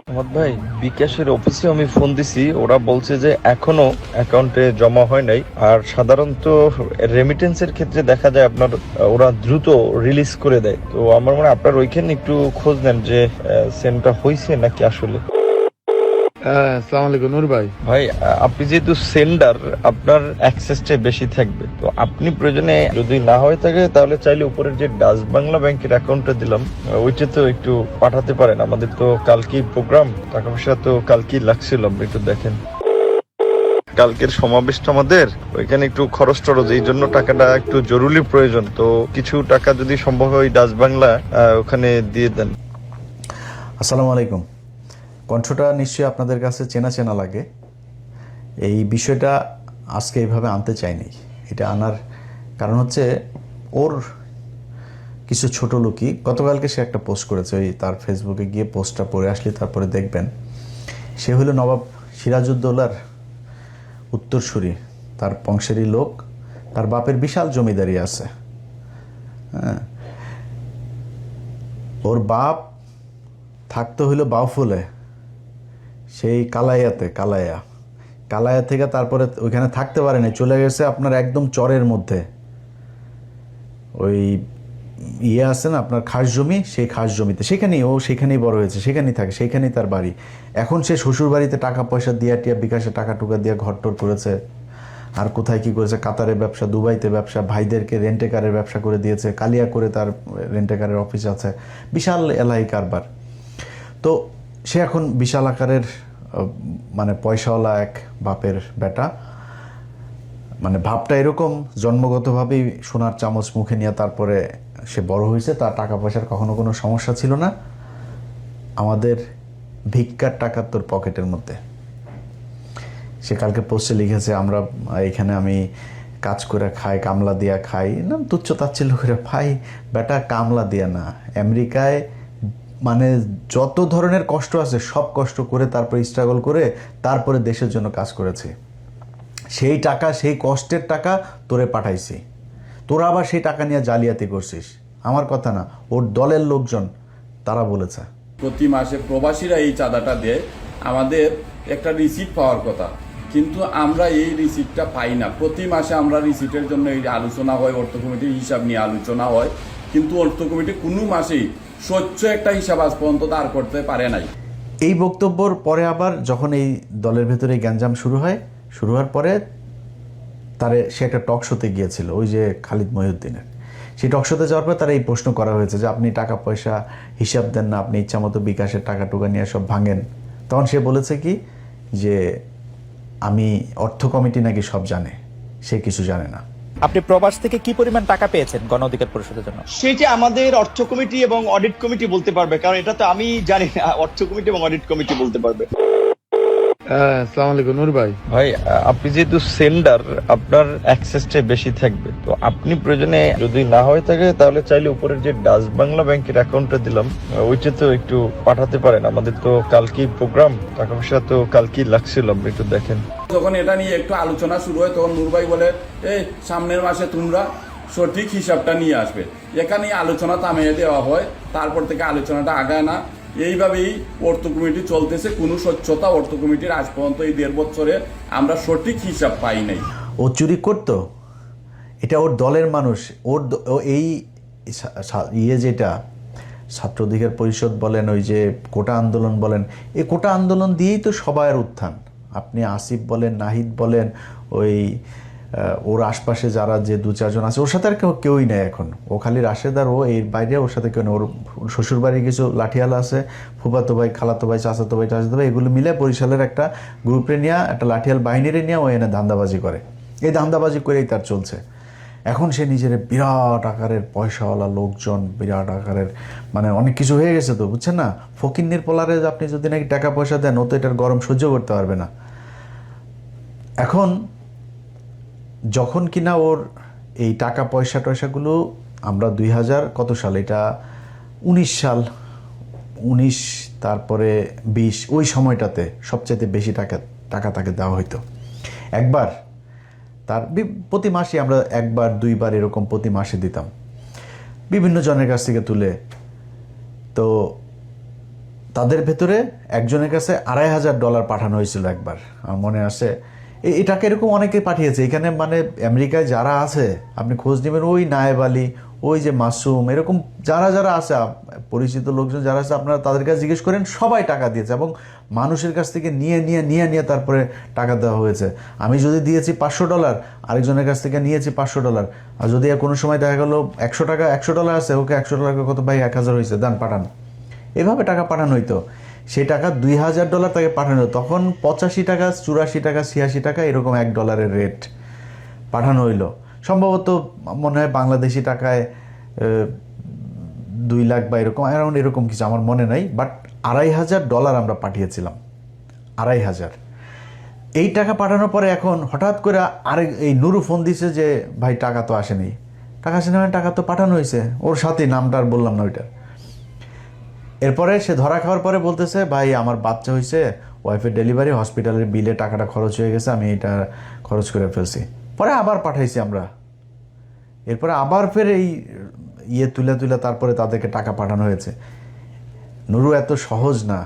মোহাম্মদ ভাই, বিকাশের অফিসে আমি ফোন দিছি, ওরা বলছে যে এখনো অ্যাকাউন্টে জমা হয় নাই। আর সাধারণত রেমিটেন্সের ক্ষেত্রে দেখা যায় আপনার ওরা দ্রুত রিলিজ করে দেয়। তো আমার মনে হয় আপনার ওইখানে একটু খোঁজ নেন যে সেন্ডটা হয়েছে নাকি আসলে। হ্যাঁ, আসসালামু আলাইকুম নূর ভাই। ভাই, আপনি যেহেতু সেন্ডার, আপনার অ্যাক্সেসটা বেশি থাকবে। তো আপনি প্রয়োজনে যদি না হয়ে থাকে তাহলে চাইলে উপরের যে ডাচ বাংলা ব্যাংকের অ্যাকাউন্টটা দিলাম ওইটা তো একটু পাঠাতে পারেন। আমাদের তো কালকেই প্রোগ্রাম, টাকা পয়সা তো কালকেই লাগছিল, আপনি একটু দেখেন। কালকের সমাবেশটা আমাদের ওইখানে একটু খরচ টরচ, এই জন্য টাকাটা একটু জরুরি প্রয়োজন। তো কিছু টাকা যদি সম্ভব হয় ডাচ বাংলা ওখানে দিয়ে দেন। আসসালামু আলাইকুম। কণ্ঠটা নিশ্চয়ই আপনাদের কাছে চেনা চেনা লাগে। এই বিষয়টা আজকে এইভাবে আনতে চাইনি। এটা আনার কারণ হচ্ছে ওর কিছু ছোট লোকই গতকালকে সে একটা পোস্ট করেছে, ওই তার ফেসবুকে গিয়ে পোস্টটা পড়ে আসলে তারপরে দেখবেন। সে হলো নবাব সিরাজউদ্দৌলার উত্তরসূরি, তার বংশেরই লোক। তার বাপের বিশাল জমিদারি আছে। হ্যাঁ, ওর বাপ থাকতে হইলো বাউফলে, সেই কালাইয়া থেকে তারপরে ওইখানে থাকতে পারে না, চলে গেছে আপনার একদম চরের মধ্যে। ওই আছে না আপনার খাস জমি, সেই খাস জমিতে সেখানেই বড় হয়েছে, সেখানেই থাকে, সেইখানেই তার বাড়ি। এখন সে শ্বশুর বাড়িতে টাকা পয়সা দিয়া টিয়া বিকাশে টাকা টুকা দিয়া ঘরটর করেছে। আর কোথায় কি করেছে, কাতারে ব্যবসা, দুবাইতে ব্যবসা, ভাইদেরকে রেন্টেকারের ব্যবসা করে দিয়েছে, কালিয়া করে তার রেন্টেকারের অফিস আছে, বিশাল এলাহি কারবার। তো সে এখন বিশাল আকারের মানে পয়সাওয়ালা এক বাপের বেটা। মানে ভাবটা এরকম, জন্মগতভাবেই সোনার চামচ মুখে নিয়ে তারপরে সে বড় হয়েছে। তার টাকা পয়সার কখনো কোনো সমস্যা ছিল না। আমাদের ভিক্ষার টাকা তোর পকেটের মধ্যে। সে কালকে পোস্টে লিখেছে, আমরা এখানে আমি কাজ করে খাই, কামলা দিয়া খাই না, তুচ্ছ তাচ্ছিল্য করে ভাই বেটা, কামলা দিয়া না, আমেরিকায় মানে যত ধরনের কষ্ট আছে সব কষ্ট করে তারপরে স্ট্রাগল করে তারপরে দেশের জন্য কাজ করেছে। সেই টাকা, সেই কষ্টের টাকা তোরে পাঠাইছি, তোরা আবার সেই টাকা নিয়ে জালিয়াতি করছিস। আমার কথা না, ওর দলের লোকজন তারা বলেছে। প্রতি মাসে প্রবাসীরা এই চাঁদাটা দেয়, আমাদের একটা রিসিপ্ট পাওয়ার কথা, কিন্তু আমরা এই রিসিপ্টটা পাই না। প্রতি মাসে আমরা রিসিপ্টের জন্য এই আলোচনা হয়, অর্থ কমিটির হিসাব নিয়ে আলোচনা হয়, কিন্তু অর্থ কমিটি কোনো মাসেই স্বচ্ছ একটা হিসাব আজ পর্যন্ত দাঁড় করতে পারে নাই। এই বক্তব্যর পরে আবার যখন এই দলের ভেতরে গ্যাঞ্জাম শুরু হওয়ার পরে সে একটা টক শোতে গিয়েছিল, ওই যে খালিদ মহিউদ্দিনের। সেই টক শোতে যাওয়ার পর তার এই প্রশ্ন করা হয়েছে যে আপনি টাকা পয়সা হিসাব দেন না, আপনি ইচ্ছা মতো বিকাশের টাকা টুকা নিয়ে সব ভাঙেন। তখন সে বলেছে কি যে আমি অর্থ কমিটি নাকি সব জানে, সে কিছু জানে না। আপনি প্রবাস থেকে কি পরিমাণ টাকা পেয়েছেন গণ অধিকার পরিষদের জন্য? সেটা আমাদের অর্থ কমিটি এবং অডিট কমিটি বলতে পারবে, কারণ এটা তো আমি জানি না, অর্থ কমিটি এবং অডিট কমিটি বলতে পারবে। হ্যাঁ, আসসালামু আলাইকুম নূর ভাই। ভাই, আপনি যেহেতু সেন্ডার, আপনার অ্যাক্সেসটা বেশি থাকবে। তো আপনি প্রয়োজনে যদি না হয়ে থাকে তাহলে চাইলে উপরের যে ডাচ বাংলা ব্যাংকের অ্যাকাউন্টটা দিলাম ওইটা তো একটু পাঠাতে পারেন। আমাদের তো কালকেই প্রোগ্রাম, টাকা পয়সা তো কালকেই লাগছিল, আপনি একটু দেখেন। যখন এটা নিয়ে একটু আলোচনা শুরু হয় তখন নূর ভাই বলে, এই সামনের মাসে তোমরা সঠিক হিসাবটা নিয়ে আসবে। এখানে আলোচনা থামিয়ে দেওয়া হয়, তারপর থেকে আলোচনাটা আগায় না। এইভাবেই অর্থ কমিটি চলতেছে, কোনো স্বচ্ছতা অর্থ কমিটির আজ পর্যন্ত এই 1.5 বছরে আমরা সঠিক হিসাব পাই নাই। ও চুরি করতো, এটা ওর দলের মানুষ। এই যেটা ছাত্র অধিকার পরিষদ বলেন, ওই যে কোটা আন্দোলন বলেন, এই কোটা আন্দোলন দিয়েই তো সবার উত্থান। আপনি আসিফ বলেন, নাহিদ বলেন, ওই ওর আশপাশে যারা যে 2-4 জন আছে, ওর সাথে আর কেউই নেই এখন। ও খালি রাশেদ আর ও, এর বাইরে ওর সাথে কেউ নেই। ওর শ্বশুরবাড়ির কিছু লাঠিয়াল আছে, ফুফাতো ভাই, খালাতো ভাই, চাচাতো ভাই, এগুলো মিলে বরিশালের একটা গ্রুপে নিয়ে, একটা লাঠিয়াল বাহিনীরে নিয়ে ও এনে ধান্দাবাজি করে। এই ধান্দাবাজি করেই তার চলছে। এখন সে নিজের বিরাট আকারের পয়সাওয়ালা লোকজন, বিরাট আকারের মানে অনেক কিছু হয়ে গেছে তো, বুঝছেন না? ফকিন্নির পোলারে আপনি যদি নাকি টাকা পয়সা দেন, ও তো এটার গরম সহ্য করতে পারবে না। এখন যখন কিনা ওর এই টাকা পয়সাগুলো আমরা 2000 কত সাল, এটা 19 সাল, 19 তারপরে 20, ওই সময়টাতে সবচাইতে বেশি টাকা তাকে দেওয়া হইতো। একবার তার প্রতি মাসে আমরা 1-2বার এরকম প্রতি মাসে দিতাম বিভিন্ন জনের কাছ থেকে তুলে। তো তাদের ভেতরে একজনের কাছে $2,500 পাঠানো হয়েছিল একবার, আমার মনে আসে। এই টাকা এরকম অনেকে পাঠিয়েছে এখানে, মানে আমেরিকায় যারা আছে আপনি খোঁজ নেবেন, ওই নায়েব আলী, ওই যে মাসুম, এরকম যারা যারা আছে পরিচিত লোকজন যারা আছে, আপনারা তাদের কাছে জিজ্ঞেস করেন, সবাই টাকা দিয়েছে এবং মানুষের কাছ থেকে নিয়ে তারপরে টাকা দেওয়া হয়েছে। আমি যদি দিয়েছি $500, আরেকজনের কাছ থেকে নিয়েছি $500, আর যদি কোনো সময় দেখা গেলো $100 আছে, ওকে $100 কত ভাই, 1000 হয়েছে, দান পাঠান, এভাবে টাকা পাঠানো হইতো। সেই টাকা $2,000 তাকে পাঠানো, তখন $85, $84, $86 এরকম $1 রেট পাঠানো হইলো। সম্ভবত মনে হয় বাংলাদেশি টাকায় 2 লাখ বা এরকম অ্যারাউন্ড এরকম কিছু, আমার মনে নাই, বাট $2,500 আমরা পাঠিয়েছিলাম, 2,500। এই টাকা পাঠানোর পরে এখন হঠাৎ করে এই নুরু ফোন দিছে যে ভাই টাকা তো আসেনি, টাকা আসেনি, মানে টাকা তো পাঠানো হয়েছে, ওর সাথে নামটা আর বললাম না ওইটা। এরপরে সে ধরা খাওয়ার পরে বলতেছে ভাই আমার বাচ্চা হয়েছে, ওয়াইফের ডেলিভারি, হসপিটালের বিলে টাকাটা খরচ হয়ে গেছে, আমি এটা খরচ করে ফেলছি। পরে আবার পাঠাইছি আমরা, এরপরে আবার ফের এই তুলে তারপরে তাদেরকে টাকা পাঠানো হয়েছে। নুরু এত সহজ না,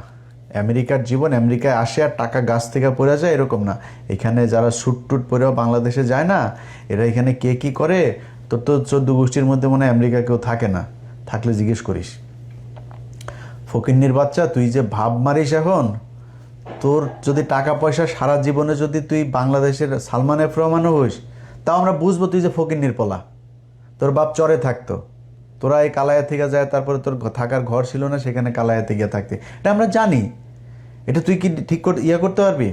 আমেরিকার জীবন, আমেরিকায় আসে আর টাকা গাছ থেকে পড়ে যায় এরকম না। এখানে যারা স্যুট টুট পরেও বাংলাদেশে যায় না, এরা এখানে কে কী করে, তোর তো 14 গোষ্ঠীর মধ্যে মনে হয় আমেরিকা কেউ থাকে না, থাকলে জিজ্ঞেস করিস। ফকিন্নির বাচ্চা, তুই যে ভাব মারিস এখন, তোর যদি টাকা পয়সা সারা জীবনে যদি তুই বাংলাদেশের সালমান এফ রহমানও হইস, তাও আমরা বুঝবো তুই যে ফকিন্নির পোলা, তোর বাপ চরে থাকতো, তোরা এই কালায়া থেকে যায়, তারপরে তোর থাকার ঘর ছিল না, সেখানে কালায়াতে গিয়ে থাকতে, এটা আমরা জানি। এটা তুই কি ঠিক করতে পারবি?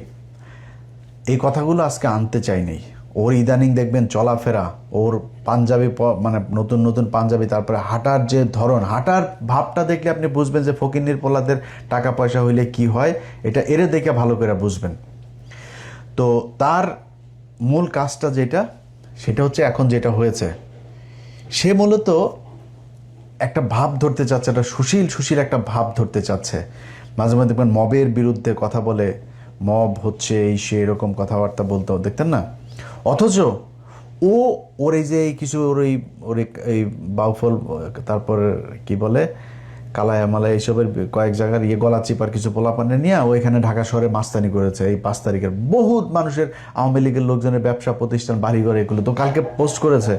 এই কথাগুলো আজকে আনতে চাইনি। ওর ইদানিং দেখবেন চলাফেরা, ওর পাঞ্জাবি, মানে নতুন নতুন পাঞ্জাবি, তারপরে হাঁটার যে ধরন, হাঁটার ভাবটা দেখলে আপনি বুঝবেন যে ফকিন্নির পোলাদের টাকা পয়সা হইলে কি হয়, এটা এরে দেখে ভালো করে বুঝবেন। তো তার মূল কাজটা যেটা, সেটা হচ্ছে এখন যেটা হয়েছে, সে মূলত একটা ভাব ধরতে চাচ্ছে, একটা সুশীল একটা ভাব ধরতে চাচ্ছে। মাঝে মাঝে দেখবেন মবের বিরুদ্ধে কথা বলে, মব হচ্ছে এই সে এরকম কথাবার্তা বলতো, দেখতেন না? অথচ ওর এই যে কিছু ওর এই বাউফল, তারপর কি বলে কালায়া মালায়, এইসবের কয়েক জায়গার গলা চিপার কিছু পোলাপানে নিয়ে ও এখানে ঢাকা শহরে মাস্তানি করেছে। এই 5 তারিখের বহুত মানুষের, আওয়ামী লীগের লোকজনের ব্যবসা প্রতিষ্ঠান, বাড়িঘর, এগুলো তো কালকে পোস্ট করেছে,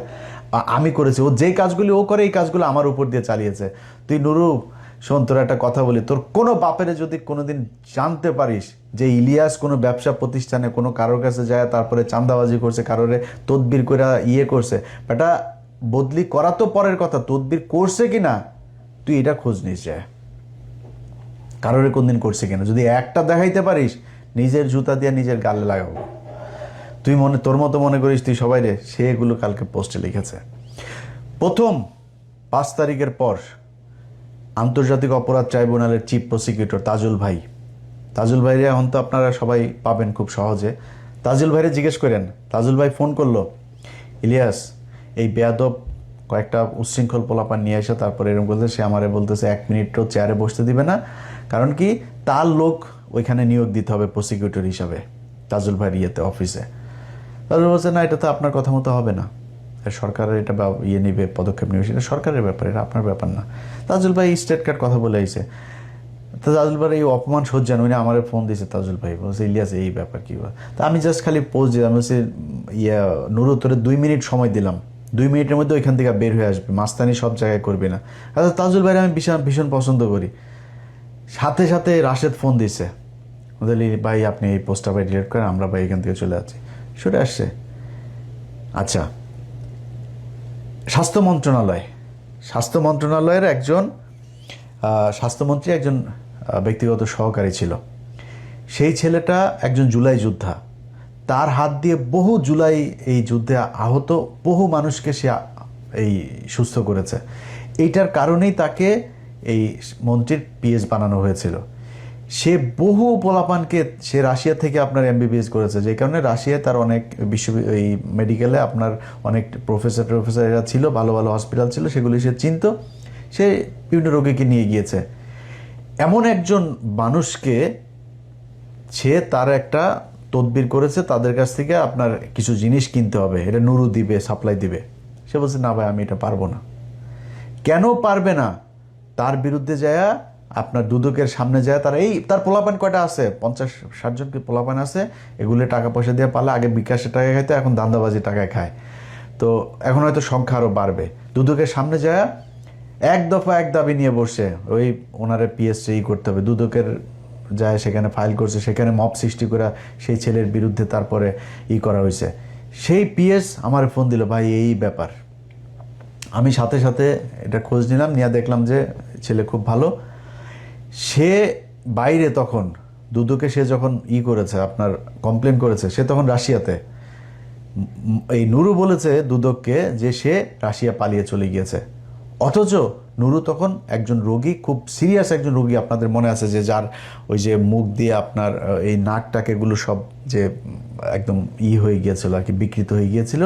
আমি করেছি। ও যেই কাজগুলি ও করে, এই কাজগুলো আমার উপর দিয়ে চালিয়েছে। তুই নুরু শোন, তোর একটা কথা বলি, তোর কোনো বাপেরে যদি কোনোদিন জানতে পারিস যে ইলিয়াস কোনো ব্যবসা প্রতিষ্ঠানে কোনো কারোর কাছে যায়, তারপরে চাঁদাবাজি করছে, কারোরে তদবির করে করছে, বেটা বদলি করা তো পরের কথা, তদবির করছে কিনা তুই এটা খোঁজ নিস, যায় কারোরে কোনদিন করছে কিনা। যদি একটা দেখাইতে পারিস, নিজের জুতা দিয়ে নিজের গালে লাগাবো। তুই তোর মতো মনে করিস তুই সবাই রে, সে এগুলো কালকে পোস্টে লিখেছে। প্রথম 5 তারিখের পর আন্তর্জাতিক অপরাধ ট্রাইব্যুনালের চিফ প্রসিকিউটর তাজুল ভাইরে এখন তো আপনারা সবাই পাবেন খুব সহজে। তাজুল ভাইরে জিজ্ঞেস করেন, তাজুল ভাই ফোন করলো, ইলিয়াস এই বেয়াদব কয়েকটা উচ্ছৃঙ্খল পোলাপান নিয়ে এসে তারপরে এরকম বলতে, সে আমারে বলতেছে 1 মিনিটও চেয়ারে বসতে দিবে না, কারণ কি তার লোক ওইখানে নিয়োগ দিতে হবে প্রসিকিউটর হিসাবে তাজুল ভাইয়ের অফিসে। তাজুল বলছে না, এটা তো আপনার কথা মতো হবে না, সরকারের এটা নিবে, পদক্ষেপ নেবে, সেটা সরকারের ব্যাপার, এটা আপনার ব্যাপার না। তাজুল ভাই স্টেট কার্ড কথা বলে আইছে। তো তাজুল ভাই এই অপমান সহ্যান, উনি আমার ফোন দিয়েছে, তাজুল ভাই বলছে ইলিয়াস এই ব্যাপার কি। তা আমি জাস্ট খালি পোস্ট দিলাম, বলছি নুরু তোরে 2 মিনিট সময় দিলাম, 2 মিনিটের মধ্যে ওইখান থেকে বের হয়ে আসবে, মাস্তানি সব জায়গায় করবি না। আচ্ছা তাজুল ভাই আমি ভীষণ পছন্দ করি। সাথে সাথে রাশেদ ফোন দিছে, বলি ভাই আপনি এই পোস্টটা ভাই ডিলিট করেন, আমরা ভাই এখান থেকে চলে যাচ্ছি, সরে আসছে। আচ্ছা, স্বাস্থ্য মন্ত্রণালয়ের একজন স্বাস্থ্যমন্ত্রী একজন ব্যক্তিগত সহকারী ছিল, সেই ছেলেটা একজন জুলাই যোদ্ধা, তার হাত দিয়ে বহু জুলাই এই যুদ্ধে আহত বহু মানুষকে সে এই সুস্থ করেছে। এইটার কারণেই তাকে এই মন্ত্রীর পিএস বানানো হয়েছিল। সে বহু পোলাপানকে সে রাশিয়া থেকে আপনার MBBS করেছে, যে কারণে রাশিয়ায় তার অনেক এই মেডিকেলে আপনার অনেক প্রফেসর এরা ছিল, ভালো ভালো হসপিটাল ছিল, সেগুলি সে চিনত, সে বিভিন্ন রোগীকে নিয়ে গিয়েছে। এমন একজন মানুষকে সে তার একটা তদবির করেছে, তাদের কাছ থেকে আপনার কিছু জিনিস কিনতে হবে, এটা নুরু দিবে, সাপ্লাই দিবে। সে বলছে না ভাই আমি এটা পারবো না। কেন পারবে না? তার বিরুদ্ধে যায় আপনার দুদকের সামনে যায়, তারা তার পোলাপান কয়টা আছে, 50-60 জন কি পোলাপান আছে, এগুলো টাকা পয়সা দিয়ে পারলে আগে বিকাশের টাকা খাইতো, এখন দান্দাবাজি টাকায় খায়। তো এখন হয়তো সংখ্যা আরও বাড়বে। দুদকের সামনে যায় এক দফা এক দাবি নিয়ে বসছে, ওই ওনারে পিএসসি করতে হবে। দুদকের যায় সেখানে ফাইল করছে, সেখানে মব সৃষ্টি করে সেই ছেলের বিরুদ্ধে তারপরে করা হয়েছে। সেই পিএস আমার ফোন দিল, ভাই এই ব্যাপার। আমি সাথে সাথে এটা খোঁজ নিলাম, নিয়ে দেখলাম যে ছেলে খুব ভালো। সে বাইরে তখন দুদকে সে যখন করেছে, আপনার কমপ্লেন করেছে, সে তখন রাশিয়াতে। এই নুরু বলেছে দুদককে যে সে রাশিয়া পালিয়ে চলে গিয়েছে, অথচ নুরু তখন একজন রোগী, খুব সিরিয়াস একজন রোগী। আপনাদের মনে আছে যে যার ওই যে মুখ দিয়ে আপনার এই নাকটাক এগুলো সব যে একদম হয়ে গিয়েছিল আর কি, বিকৃত হয়ে গিয়েছিল,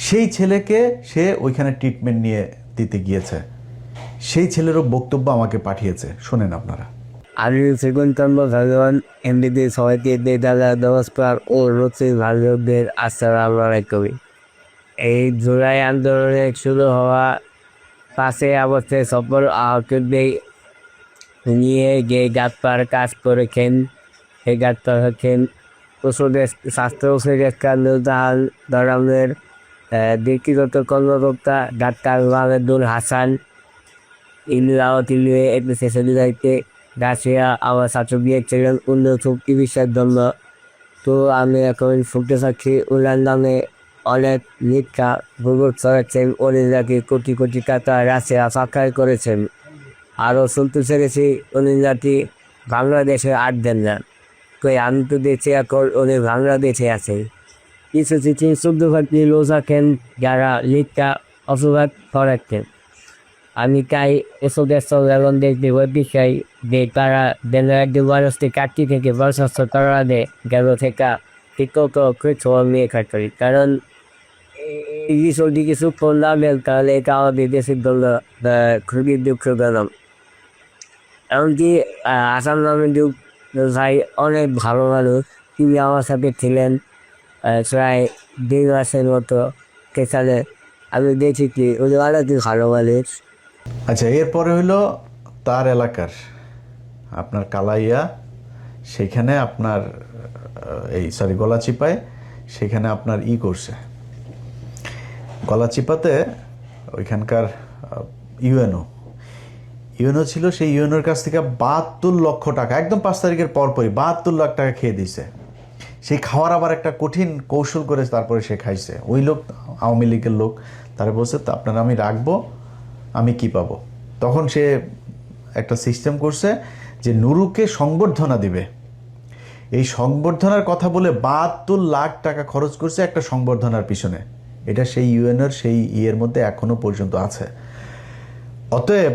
সেই ছেলেকে সে ওইখানে ট্রিটমেন্ট নিয়ে দিতে গিয়েছে। সেই ছেলেরও বক্তব্য আমাকে পাঠিয়েছে, শোনেন আপনারা। আমি সেগুনচন্দ্র ভগবান এমনিতে সবাইকে দাদা নমস্কার ও রচি ভাগ্যদের আসসালামু আলাইকুম। এই জুলাই আন্দোলনে শুরু হওয়া 5 আগস্টে সফল আহতদের নিয়ে যে গাছপার কাজ করেছেন, সেই গাছপার হচ্ছেন ওষুধের স্বাস্থ্য উপদেষ্টা নুরজাহান ধরনের ব্যক্তিগত কর্মকর্তা ডাক্তার মাহমুদুল হাসান। ইন্দিরাও তিনি এপিসেশন দায়িত্বে রাশিয়া আমার ছাত্র গিয়েছিলেন অন্য চিকিৎসার জন্য। তো আমি এখন শুনতে চাচ্ছি ওনার নামে অনেক মিথ্যা গুজব ছড়াচ্ছেন, উনি নাকি কোটি কোটি টাকা রাশিয়া সাক্ষাৎ করেছেন। আরও শুনতে চেয়েছি উনি নাকি বাংলাদেশে আট দেন না, কই আমি তো দেখছি এখন উনি বাংলাদেশে আছে। কিছু কিছু শুদ্ধভাবে লোক আছেন যারা মিথ্যা অপবাদ ছড়াচ্ছেন। আমি তাই এসবের সঙ্গে দেখতে বলতে চাই যে তারা যেন একজন মানুষকে কাটতি থেকে বরখাস্ত করা দেয়, যেন থেকে ঠিকমতো কিছু নিয়ে খাটতে। কারণ এই বিষয়টি কিছু করলাম, তাহলে এটা আমাদের দেশের জন্য খুবই দুঃখজনক। এমনকি আসাম নামের ভাই অনেক ভালো মানুষ, তিনি আমার সাথে ছিলেন প্রায় 1.5 মাসের মতো। সেখানে আমি দেখেছি উনি অনেক ভালো মানুষ। আচ্ছা, এরপরে হইল তার এলাকার আপনার কালাইয়া, সেখানে আপনার গলাচিপায়, সেখানে আপনার করছে গলাচিপাতে ওইখানকার ইউএনও ছিল। সেই ইউএনওর কাছ থেকে 72 লক্ষ টাকা একদম 5 তারিখের পরপরই 72 লাখ টাকা খেয়ে দিছে। সেই খাওয়ার আবার একটা কঠিন কৌশল করে তারপরে সে খাইছে। ওই লোক আওয়ামী লীগের লোক, তারা বলছে তো আপনারা আমি রাখবো, আমি কি পাবো। তখন সে একটা সিস্টেম করছে যে নুরুকে সংবর্ধনা দিবে। এই সংবর্ধনার কথা বলে 72 লাখ টাকা খরচ করছে একটা সংবর্ধনার পিছনে। এটা সেই ইউএনএর সেই ইয়ের মধ্যে এখনো পর্যন্ত আছে। অতএব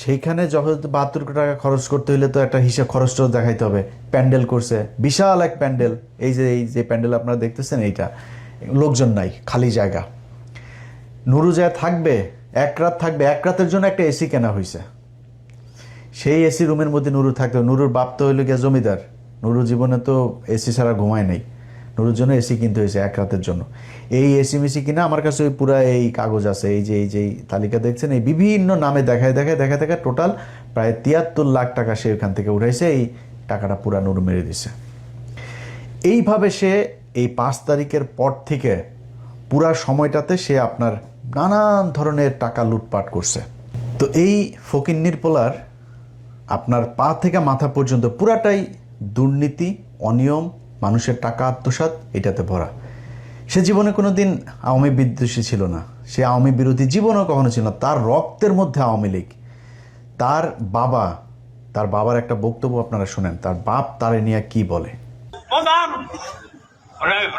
সেইখানে যখন 72 টাকা খরচ করতে হলে তো একটা হিসাব খরচটাও দেখাইতে হবে। প্যান্ডেল করছে, বিশাল এক প্যান্ডেল। এই যে প্যান্ডেল আপনারা দেখতেছেন, এইটা লোকজন নাই, খালি জায়গা। নুরু যায় থাকবে, 1 রাত থাকবে। 1 রাতের জন্য একটা এসি কেনা হয়েছে। সেই এসি রুমের মধ্যে নুরু থাকতে হবে। নুরুর বাপ তো হইল গিয়া জমিদার, নুরু জীবনে তো এসি ছাড়া ঘুমায় নাই। নুরুর জন্য এসি কিনতে হয়েছে 1 রাতের জন্য। এই এসি মিসি কিনা আমার কাছে ওই পুরা এই কাগজ আছে, এই যে তালিকা দেখছেন, এই বিভিন্ন নামে দেখায় টোটাল প্রায় 73 লাখ টাকা সে ওখান থেকে উঠাইছে। এই টাকাটা পুরা নুরু মেরে দিছে। এইভাবে সে এই 5 তারিখের পর থেকে পুরা সময়টাতে সে আপনার নানান ধরনের টাকা লুটপাট করছে। তো এই ফকিন্নির পোলার আপনার পা থেকে মাথা পর্যন্ত পুরাটাই দুর্নীতি, অনিয়ম, মানুষের টাকা আত্মসাৎ, এটাতে ভরা। সে জীবনে কোনো দিন আওয়ামী বিদ্বেষী ছিল না, সে আওয়ামী বিরোধী জীবনও কখনো ছিল না। তার রক্তের মধ্যে আওয়ামী লীগ। তার বাবার একটা বক্তব্য আপনারা শুনেন, তার বাপ তারে নিয়ে কি বলে।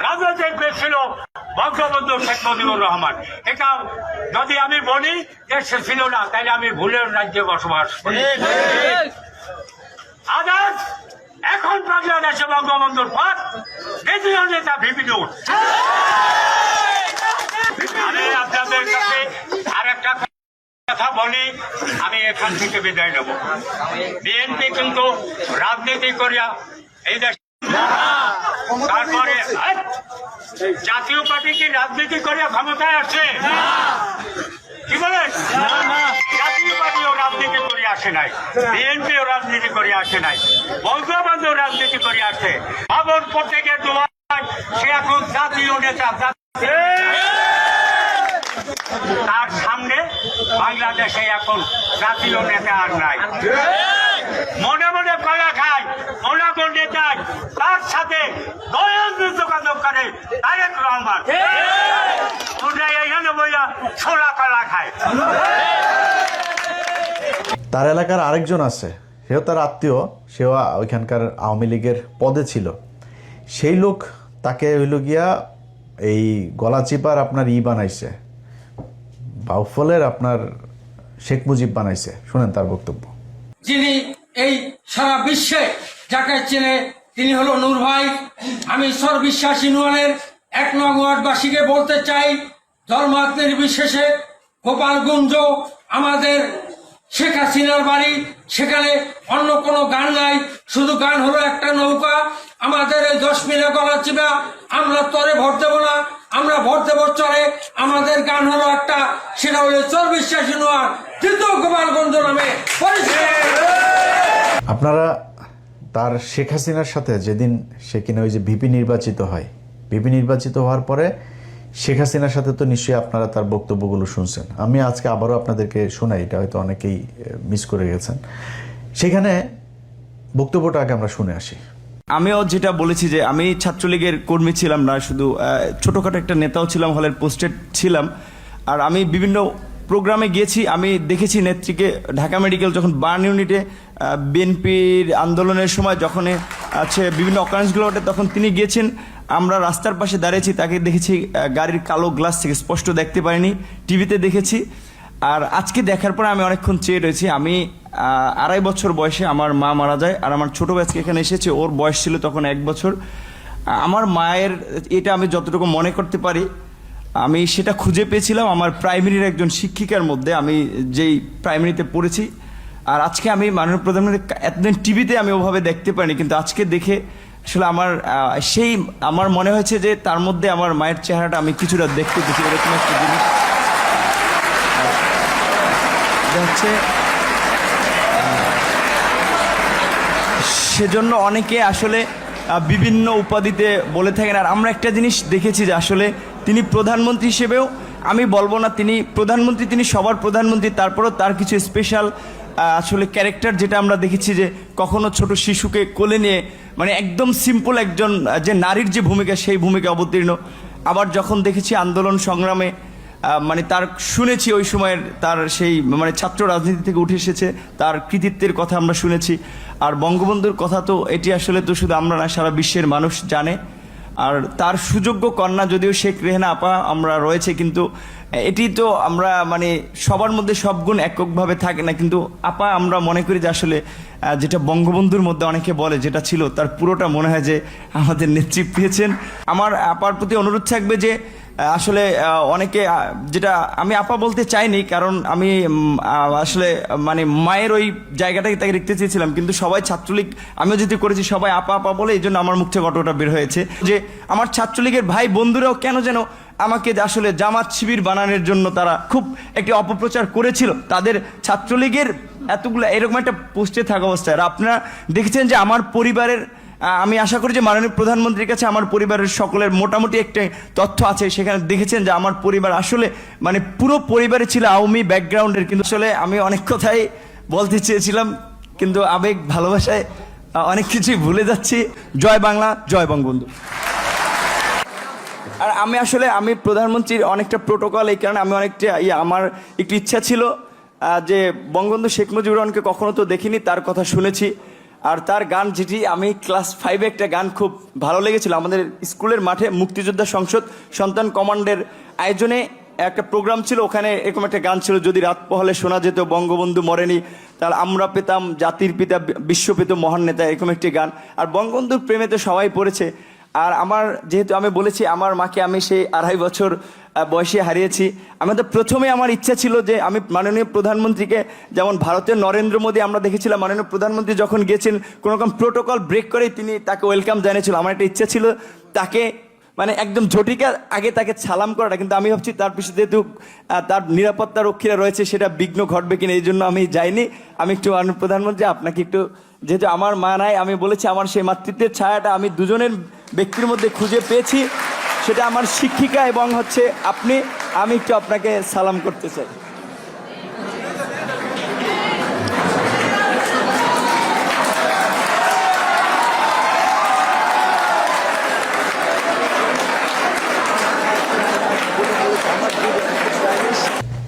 রাজনৈতিক দেশ ছিল বঙ্গবন্ধু শেখ মুজিবুর রহমান। এটা যদি আমি বলি দেশে ছিল না, তাহলে আমি ভুলের রাজ্যে বসবাস করি। আজ এখন বাংলাদেশে বঙ্গবন্ধুর পথ দ্বিতীয় নেতা বিভিন্ন। আমি আপনাদের কাছে আর একটা কথা বলি, আমি এখান থেকে বিদায় নেব। বিএনপি কিন্তু রাজনীতি করিয়া এই দেশ, তারপরে জাতীয় পার্টি কি রাজনীতি করে ক্ষমতায় আসছে? কি বলেন? জাতীয়বাদীও রাজনীতি করে আসে নাই, বিএনপিও রাজনীতি করে আসে নাই, বঙ্গবন্ধু রাজনীতি করে আসে। ভাবন প্রত্যেকের দোয়ায় সে এখন জাতীয় নেতা। তার সামনে বাংলাদেশে এখন জাতীয় নেতা আর নাই। মনে মনে কলা খায় ওনাগর নেতায়, তার সাথে দয়ালু যোগাযোগ করে তারেক রহমান। তোমরা এখানে বইয়া ছোলা কলা খায়। তার এলাকার আরেকজন আছে, সেও তার আত্মীয়, সেও ওইখানকার আওয়ামী লীগের পদে ছিল। সেই লোক তাকে হইল গিয়া এই গলা চিপার আপনার বানাইছে, বাউফলের আপনার শেখ মুজিব বানাইছে। শুনেন তার বক্তব্য। যিনি এই সারা বিশ্বে যাকে চেনে তিনি হলো নূর ভাই। আমি সর্ববিশ্বাস ইউনিয়নের 1 নং ওয়ার্ডবাসীকে বলতে চাই, ধর্মাত নির্বিশেষে গোপালগঞ্জ আমাদের শেখ হাসিনার বাড়ি, সেখানে অন্য কোনো গান নাই, শুধু গান হলো একটা নৌকা। আমাদের এই 10 মিলে গলা চিবা, আমরা তরে ভোট দেবো না, আমরা ভোট দেবো চরে। আমাদের গান হলো একটা, সেটা হলো সর্ববিশ্বাস ইউনিয়ন তৃতীয় গোপালগঞ্জ নামে পরিচিত। আপনারা তার শেখ হাসিনার সাথে যেদিন সে কিনা ওই যে ভিপি নির্বাচিত হয়, ভিপি নির্বাচিত হওয়ার পরে শেখ হাসিনার সাথে তো নিশ্চয়ই আপনারা তার বক্তব্যগুলো শুনছেন। আমি আজকে আবারও আপনাদেরকে শোনাই, এটা হয়তো অনেকেই মিস করে গেছেন। সেখানে বক্তব্যটা আগে আমরা শুনে আসি। আমিও যেটা বলেছি যে আমি ছাত্রলীগের কর্মী ছিলাম না, শুধু ছোটোখাটো একটা নেতাও ছিলাম, হলের পোস্টেড ছিলাম। আর আমি বিভিন্ন প্রোগ্রামে গিয়েছি, আমি দেখেছি নেত্রীকে ঢাকা মেডিকেল যখন বার্ন ইউনিটে বিএনপির আন্দোলনের সময় যখন আছে বিভিন্ন অকারেন্সগুলো ওঠে, তখন তিনি গিয়েছেন। আমরা রাস্তার পাশে দাঁড়িয়েছি, তাকে দেখেছি গাড়ির কালো গ্লাস থেকে স্পষ্ট দেখতে পারিনি, টিভিতে দেখেছি। আর আজকে দেখার পরে আমি অনেকক্ষণ চেয়ে রয়েছি। আমি 2.5 বছর বয়সে আমার মা মারা যায়, আর আমার ছোটো ভাইকে এখানে এসেছে, ওর বয়স ছিল তখন 1 বছর। আমার মায়ের এটা আমি যতটুকু মনে করতে পারি, আমি সেটা খুঁজে পেয়েছিলাম আমার প্রাইমারির একজন শিক্ষিকার মধ্যে, আমি যেই প্রাইমারিতে পড়েছি। আর আজকে আমি মাননীয় প্রধানমন্ত্রী এতদিন টিভিতে আমি ওভাবে দেখতে পারিনি, কিন্তু আজকে দেখে আসলে আমার মনে হয়েছে যে তার মধ্যে আমার মায়ের চেহারাটা আমি কিছুটা দেখতে পেয়েছি, এরকম একটা জিনিস হচ্ছে। সেজন্য অনেকে আসলে বিভিন্ন উপাধিতে বলে থাকেন। আর আমরা একটা জিনিস দেখেছি যে আসলে তিনি প্রধানমন্ত্রী হিসেবেও, আমি বলবো না তিনি প্রধানমন্ত্রী, তিনি সবার প্রধানমন্ত্রী, তারপরেও তার কিছু স্পেশাল আসলে ক্যারেক্টার যেটা আমরা দেখেছি যে কখনো ছোট শিশুকে কোলে নিয়ে মানে একদম সিম্পল একজন যে নারীর যে ভূমিকা, সেই ভূমিকা অবতীর্ণ। আবার যখন দেখেছি আন্দোলন সংগ্রামে মানে তার শুনেছি ওই সময়ের তার সেই মানে ছাত্র রাজনীতি থেকে উঠে এসেছে, তার কৃতিত্বের কথা আমরা শুনেছি। আর বঙ্গবন্ধুর কথা তো এটি আসলে তো শুধু আমরা না, সারা বিশ্বের মানুষ জানে। আর তার সুযোগ্য কন্যা যদিও শেখ রেহানা আপা আমরা রয়েছে, কিন্তু এটি তো আমরা মানে সবার মধ্যে সব গুণ এককভাবে থাকে না, কিন্তু আপা আমরা মনে করি যে আসলে যেটা বঙ্গবন্ধুর মধ্যে অনেকে বলে যেটা ছিল, তার পুরোটা মনে হয় যে আমাদের নেত্রী পেয়েছেন। আমার আপার প্রতি অনুরোধ থাকবে যে আসলে অনেকে যেটা আমি আপা বলতে চাইনি, কারণ আমি আসলে মানে মায়ের ওই জায়গাটাকে তাকে দেখতে চেয়েছিলাম, কিন্তু সবাই ছাত্রলীগ আমিও যেতে করেছি, সবাই আপা আপা বলে, এই জন্য আমার মুখ থেকে ঘটনাটা বের হয়েছে যে আমার ছাত্রলীগের ভাই বন্ধুরাও কেন যেন আমাকে আসলে জামাত শিবির বানানোর জন্য তারা খুব একটি অপপ্রচার করেছিল তাদের ছাত্রলীগের এতগুলো এরকম একটা পোস্টে থাকা অবস্থায়। আর আপনারা দেখেছেন যে আমার পরিবারের, আমি আশা করি যে মাননীয় প্রধানমন্ত্রীর কাছে আমার পরিবারের সকলের মোটামুটি একটা তথ্য আছে, সেখানে দেখেছেন যে আমার পরিবার আসলে মানে পুরো পরিবারে ছিল আওয়ামী ব্যাকগ্রাউন্ডের। কিন্তু আসলে আমি অনেক কথাই বলতে চেয়েছিলাম, কিন্তু আবেগ ভালোবাসায় অনেক কিছুই ভুলে যাচ্ছি। জয় বাংলা, জয় বঙ্গবন্ধু। আর আমি প্রধানমন্ত্রীর অনেকটা প্রোটোকল, এই কারণে আমি অনেকটা আমার একটু ইচ্ছা ছিল যে বঙ্গবন্ধু শেখ মুজিবুর রহমানকে কখনো তো দেখিনি, তার কথা শুনেছি। আর তার গান যেটি আমি ক্লাস 5-এ একটা গান খুব ভালো লেগেছিল, আমাদের স্কুলের মাঠে মুক্তিযোদ্ধা সংসদ সন্তান কমান্ডের আয়োজনে একটা প্রোগ্রাম ছিল, ওখানে এরকম একটা গান ছিল, যদি রাত পহলে শোনা যেত বঙ্গবন্ধু মরেনি, তাহলে আমরা পেতাম জাতির পিতা বিশ্ব পেত মহান নেতা, এরকম একটি গান। আর বঙ্গবন্ধুর প্রেমে তো সবাই পড়েছে। আর আমার যেহেতু আমি বলেছি আমার মাকে আমি সেই 2.5 বছর বয়সে হারিয়েছি, আমাদের প্রথমে আমার ইচ্ছা ছিল যে আমি মাননীয় প্রধানমন্ত্রীকে, যেমন ভারতের নরেন্দ্র মোদী আমরা দেখেছিলাম মাননীয় প্রধানমন্ত্রী যখন গিয়েছেন কোনো রকম প্রোটোকল ব্রেক করেই তিনি তাকে ওয়েলকাম জানিয়েছিল, আমার একটা ইচ্ছা ছিল তাকে মানে একদম ঝটিকা আগে তাকে সালাম করাটা, কিন্তু আমি ভাবছি তার পিছনে যেহেতু তার নিরাপত্তা রক্ষীরা রয়েছে সেটা বিঘ্ন ঘটবে কিনা, এই জন্য আমি যাইনি। আমি একটু প্রধানমন্ত্রী আপনাকে একটু, যেহেতু আমার মা নাই, আমি বলেছি আমার সেই মাতৃত্বের ছায়াটা আমি দুজনের ব্যক্তির মধ্যে খুঁজে পেয়েছি, সেটা আমার শিক্ষিকা এবং হচ্ছে আপনি। আমি একটু আপনাকে সালাম করতে চাই।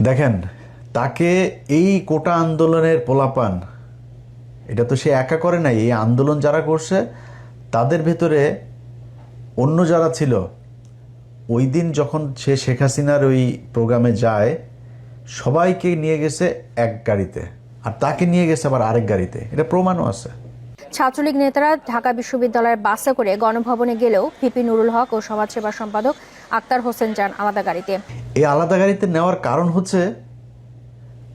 দেখেন, তাকে এই কোটা আন্দোলনের পোলাপান, এটা তো সে একা করে নাই। এই আন্দোলন যারা করছে তাদের ভেতরে অন্য যারা ছিল, ওই দিন যখন সে শেখ হাসিনার ওই প্রোগ্রামে যায়, সবাইকে নিয়ে গেছে এক গাড়িতে, আর তাকে নিয়ে গেছে আবার আরেক গাড়িতে। এটা প্রমাণও আছে। ছাত্রলীগ নেতারা ঢাকা বিশ্ববিদ্যালয়ের বাসে করে গণভবনে গেলেও ভিপি নুরুল হক ও সমাজসেবা সম্পাদক আক্তার হোসেন যান আলাদা গাড়িতে। এই আলাদা গাড়িতে নেওয়ার কারণ হচ্ছে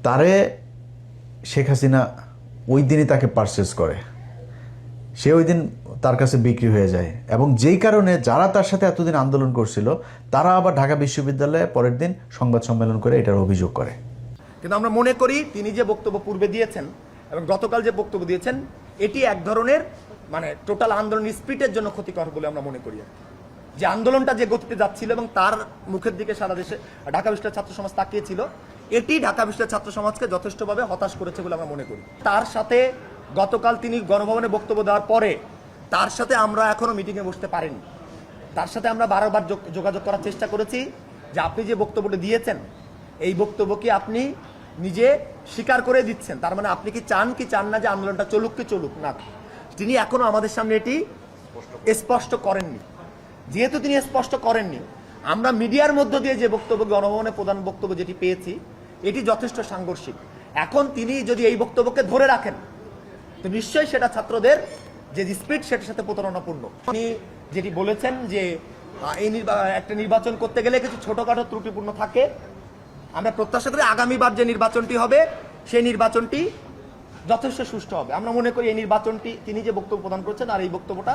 তারে শেখ হাসিনা ওই দিনই তাকে পারচেজ করে, সে ওই দিন তার কাছে বিক্রি হয়ে যায়, এবং যেই কারণে যারা তার সাথে এতদিন আন্দোলন করছিল তারা আবার ঢাকা বিশ্ববিদ্যালয়ে পরের দিন সংবাদ সম্মেলন করে এটার অভিযোগ করে। কিন্তু আমরা মনে করি তিনি যে বক্তব্য পূর্বে দিয়েছেন এবং গতকাল যে বক্তব্য দিয়েছেন, এটি এক ধরনের মানে টোটাল আন্দোলন স্পিরিটের জন্য ক্ষতিকর বলে আমরা মনে করি। যে আন্দোলনটা যে গতিতে যাচ্ছিল এবং তার মুখের দিকে সারা দেশে ঢাকা বিশ্ববিদ্যালয়ের ছাত্র সমাজ তাকিয়েছিল, এটি ঢাকা বিশ্ববিদ্যালয়ের ছাত্র সমাজকে যথেষ্টভাবে হতাশ করেছে বলে আমরা মনে করি। তার সাথে গতকাল তিনি গণভবনে বক্তব্য দেওয়ার পরে তার সাথে আমরা এখনো মিটিংয়ে বসতে পারিনি। তার সাথে আমরা বারবার যোগাযোগ করার চেষ্টা করেছি যে আপনি যে বক্তব্যটা দিয়েছেন, এই বক্তব্য কি আপনি নিজে স্বীকার করে দিচ্ছেন, তার মানে আপনি কি চান না যে আন্দোলনটা চলুক কি চলুক না। তিনি এখনো আমাদের সামনে এটি স্পষ্ট করেননি। যেহেতু তিনি স্পষ্ট করেননি, আমরা মিডিয়ার মধ্য দিয়ে যে বক্তব্য, গণভবনে প্রধান বক্তব্য যেটি পেয়েছি, এটি যথেষ্ট সাংঘর্ষিক। এখন তিনি যদি এই বক্তব্যকে ধরে রাখেন তো নিশ্চয়ই সেটা ছাত্রদের যে স্পিড সেটার সাথে প্রতারণাপূর্ণ। তিনি যেটি বলেছেন যে এই একটা নির্বাচন করতে গেলে কিছু ছোটখাটো ত্রুটিপূর্ণ থাকে, আমরা প্রত্যাশা করি আগামীবার যে নির্বাচনটি হবে সেই নির্বাচনটি যথেষ্ট সুষ্ঠু হবে। আমরা মনে করি এই নির্বাচনটি, তিনি যে বক্তব্য প্রদান করেছেন আর এই বক্তব্যটা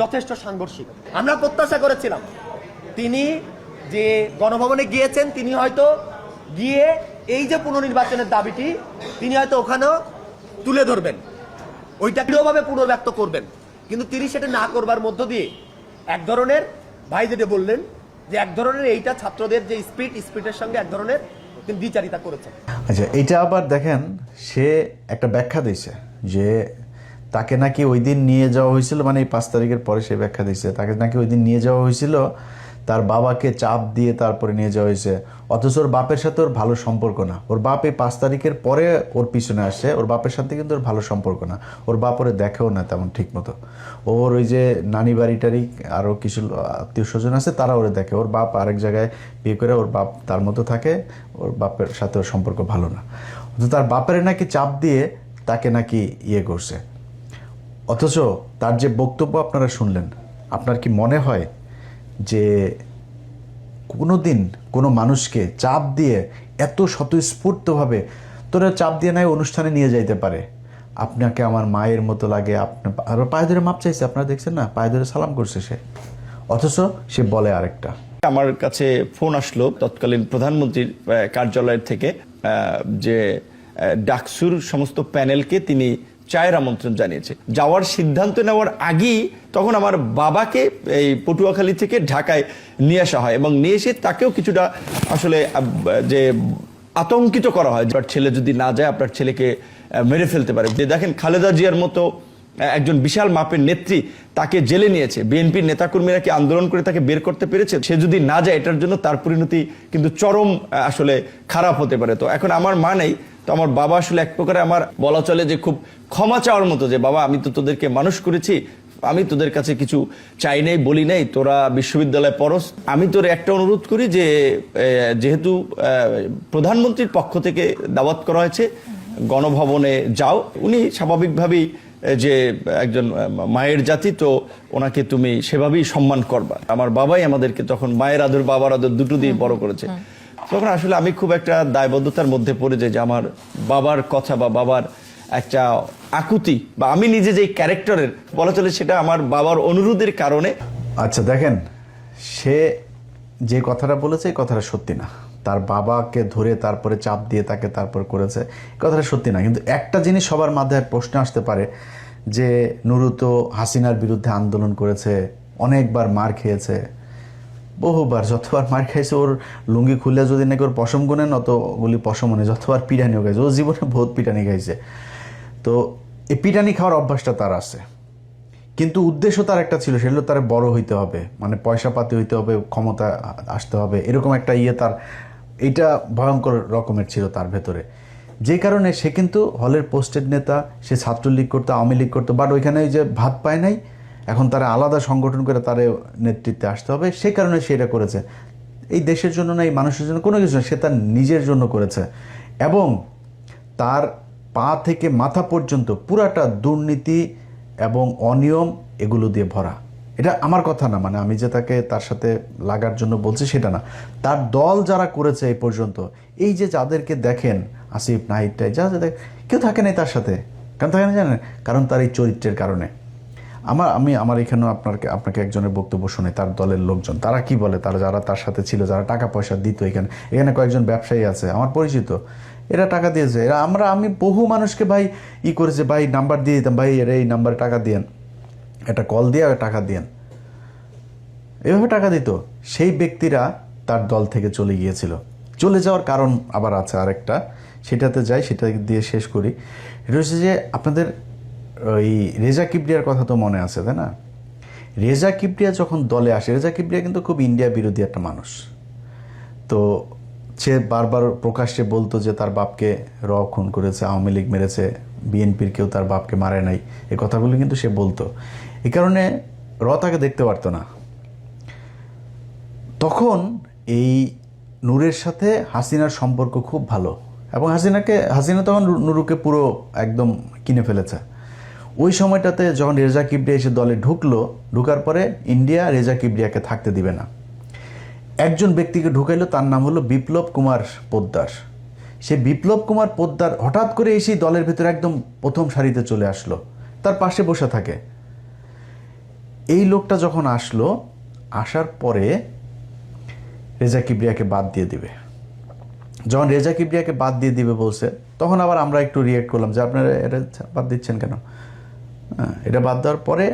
যথেষ্ট সাংঘর্ষিক। আমরা প্রত্যাশা করেছিলাম তিনি যে গণভবনে গিয়েছেন, তিনি হয়তো গিয়ে এই যে পুনর্নির্বাচনের দাবিটি তিনি হয়তো ওখানেও তুলে ধরবেন, ওইটা দৃঢ়ভাবে পুনর্ব্যক্ত করবেন। কিন্তু তিনি সেটা না করবার মধ্য দিয়ে এক ধরনের, ভাই যেটা বললেন যে এক ধরনের এইটা ছাত্রদের যে স্পিডের সঙ্গে এক ধরনের তিনি দ্বিচারিতা করেছেন। আচ্ছা, এটা আবার দেখেন, সে একটা ব্যাখ্যা দিয়েছে যে তাকে নাকি ওই দিন নিয়ে যাওয়া হয়েছিল, মানে এই 5 তারিখের পরে সে ব্যাখ্যা দিয়েছে তাকে নাকি ওই দিন নিয়ে যাওয়া হয়েছিল, তার বাবাকে চাপ দিয়ে তারপরে নিয়ে যাওয়া হয়েছে। অথচ ওর বাপের সাথে ওর ভালো সম্পর্ক না। ওর বাপ এই 5 তারিখের পরে ওর পিছনে আসে, ওর বাপের সাথে কিন্তু ওর ভালো সম্পর্ক না। ওর বাপ ওরে দেখেও না তেমন ঠিক মতো। ওর ওই যে নানি বাড়িটারি আরও কিছু আত্মীয় স্বজন আছে, তারা ওরে দেখে। ওর বাপ আরেক জায়গায় বিয়ে করে, ওর বাপ তার মতো থাকে, ওর বাপের সাথে ওর সম্পর্ক ভালো না। অথচ তার বাপের নাকি চাপ দিয়ে তাকে নাকি ইয়ে করছে। অথচ তার যে বক্তব্য আপনারা শুনলেন, আপনার কি মনে হয় যে কোনো দিন কোনো মানুষকে চাপ দিয়ে এত স্বতঃস্ফূর্তভাবে তোরা চাপ দিয়ে নাই অনুষ্ঠানে নিয়ে যাইতে পারে? আপনাকে আমার মায়ের মতো লাগে, আপনি আর পায়ে ধরে মাপ চাইছে, আপনারা দেখছেন না, পায়ে ধরে সালাম করছে সে, অথচ সে বলে আরেকটা। আমার কাছে ফোন আসলো তৎকালীন প্রধানমন্ত্রীর কার্যালয়ের থেকে, যে ডাকসুর সমস্ত প্যানেলকে তিনি চায়ের আমন্ত্রণ জানিয়েছে। যাওয়ার সিদ্ধান্ত নেওয়ার আগেই তখন আমার বাবাকে এই পটুয়াখালী থেকে ঢাকায় নিয়ে আসা হয়, এবং নিয়ে এসে তাকেও কিছুটা আসলে যে আতঙ্কিত করা হয়, আপনার ছেলে যদি না যায় আপনার ছেলেকে মেরে ফেলতে পারে। দেখেন, খালেদা জিয়ার মতো একজন বিশাল মাপের নেত্রী, তাকে জেলে নিয়েছে, বিএনপির নেতাকর্মীরা কি আন্দোলন করে তাকে বের করতে পেরেছে? সে যদি না যায়, এটার জন্য তার পরিণতি কিন্তু চরম আসলে খারাপ হতে পারে। তো এখন আমার মা নেই, তো আমার বাবা আসলে এক প্রকারে আমার বলা চলে যে খুব ক্ষমা চাওয়ার মতো, যে বাবা আমি তো তোদেরকে মানুষ করেছি, আমি তোদের কাছে কিছু চাই নাই, বলি নাই, তোরা বিশ্ববিদ্যালয়ে পড়স। আমি তোর একটা অনুরোধ করি যে যেহেতু প্রধানমন্ত্রীর পক্ষ থেকে দাওয়াত করা হয়েছে, গণভবনে যাও। উনি স্বাভাবিকভাবেই যে একজন মায়ের জাতি, তো ওনাকে তুমি সেভাবেই সম্মান করবা। আমার বাবাই আমাদেরকে তখন মায়ের আদর বাবার আদর দুটো দিয়ে বড় করেছে। তখন আসলে আমি খুব একটা দায়বদ্ধতার মধ্যে পড়ে যাই যে আমার বাবার কথা বা বাবার একটা আকুতি বা আমি নিজে যে ক্যারেক্টারের বলা চলে, সেটা আমার বাবার অনুরোধের কারণে। আচ্ছা দেখেন, সে যে কথাটা বলেছে এই কথাটা সত্যি না। তার বাবাকে ধরে তারপরে চাপ দিয়ে তাকে তারপর করেছে, এই কথাটা সত্যি না। কিন্তু একটা জিনিস সবার মাথায় প্রশ্ন আসতে পারে যে নুরু তো হাসিনার বিরুদ্ধে আন্দোলন করেছে, অনেকবার মার খেয়েছে, বহুবার, যতবার মার খাইছে ওর লুঙ্গি খুলে যদি নাকি ওর পশম গুনেন অতগুলি পশম নেই, যতবার পিটানিও খাইছে, ও জীবনে বহুত পিটানি খাইছে। তো এই পিটানি খাওয়ার অভ্যাসটা তার আছে, কিন্তু উদ্দেশ্য তার একটা ছিল, সেগুলো তার বড় হইতে হবে, মানে পয়সা পাতি হইতে হবে, ক্ষমতা আসতে হবে, এরকম একটা তার এইটা ভয়ঙ্কর রকমের ছিল তার ভেতরে। যে কারণে সে কিন্তু হলের পোস্টেড নেতা, সে ছাত্রলীগ করতো, আওয়ামী লীগ করতো, বাট ওইখানে যে ভাত পায় নাই, এখন তারা আলাদা সংগঠন করে তার নেতৃত্বে আসতে হবে, সে কারণে সে এটা করেছে। এই দেশের জন্য না, এই মানুষের জন্য কোনো কিছু না, সে তার নিজের জন্য করেছে। এবং তার পা থেকে মাথা পর্যন্ত পুরাটা দুর্নীতি এবং অনিয়ম এগুলো দিয়ে ভরা। এটা আমার কথা না, মানে আমি যে তাকে তার সাথে লাগার জন্য বলছি সেটা না, তার দল যারা করেছে এই পর্যন্ত, এই যে যাদেরকে দেখেন আসিফ নাহিদটাই যা কেউ থাকে নাই তার সাথে, কেন থাকে না জানেন? কারণ তার এই চরিত্রের কারণে। আমার এখানেও আপনাকে একজনের বক্তব্য শুনে, তার দলের লোকজন তারা কি বলে, তারা যারা তার সাথে ছিল, যারা টাকা পয়সা দিত, এখানে কয়েকজন ব্যবসায়ী আছে আমার পরিচিত, এরা টাকা দিয়েছে, আমি বহু মানুষকে ভাই করেছে, ভাই নাম্বার দিয়ে দিতাম, ভাই এর এই নাম্বারে টাকা দিয়েন, একটা কল দিয়ে টাকা দিয়েন, এভাবে টাকা দিত। সেই ব্যক্তিরা তার দল থেকে চলে গিয়েছিল। চলে যাওয়ার কারণ আবার আছে আরেকটা, সেটাতে যাই, সেটা দিয়ে শেষ করি। এটা হচ্ছে যে আপনাদের ওই রেজা কিবরিয়ার কথা তো মনে আছে, তাই না? রেজা কিবরিয়া যখন দলে আসে, রেজা কিবরিয়া কিন্তু খুব ইন্ডিয়া বিরোধী একটা মানুষ, তো সে বারবার প্রকাশ্যে বলতো যে তার বাপকে খুন করেছে, আওয়ামী লীগ মেরেছে, বিএনপির কেউ তার বাপকে মারে নাই, এই কথাগুলো কিন্তু সে বলতো। এই কারণে তাকে দেখতে পারতো না। তখন এই নূরের সাথে হাসিনার সম্পর্ক খুব ভালো, এবং হাসিনা তখন নুরুকে পুরো একদম কিনে ফেলেছে। ওই সময়টাতে যখন রেজা কিবরিয়া এসে দলে ঢুকার পরে ইন্ডিয়া রেজা কিবরিয়াকে থাকতে দিবে না। একজন ব্যক্তিকে ঢুকাইলো, তার নাম হলো বিপ্লব কুমার পোদ্দার। সে বিপ্লব কুমার পোদ্দার হঠাৎ করে এসে দলের ভিতরে একদম প্রথম সারিতে চলে আসলো, তার পাশে বসে থাকে। এই লোকটা যখন আসার পরে রেজা কিবরিয়াকে বাদ দিয়ে দিবে। যখন রেজা কিবরিয়াকে বাদ দিয়ে দিবে বলছে, তখন আবার আমরা একটু রিয়েক্ট করলাম যে আপনারা এটা বাদ দিচ্ছেন কেন? এটা বাদ দেওয়ার পরে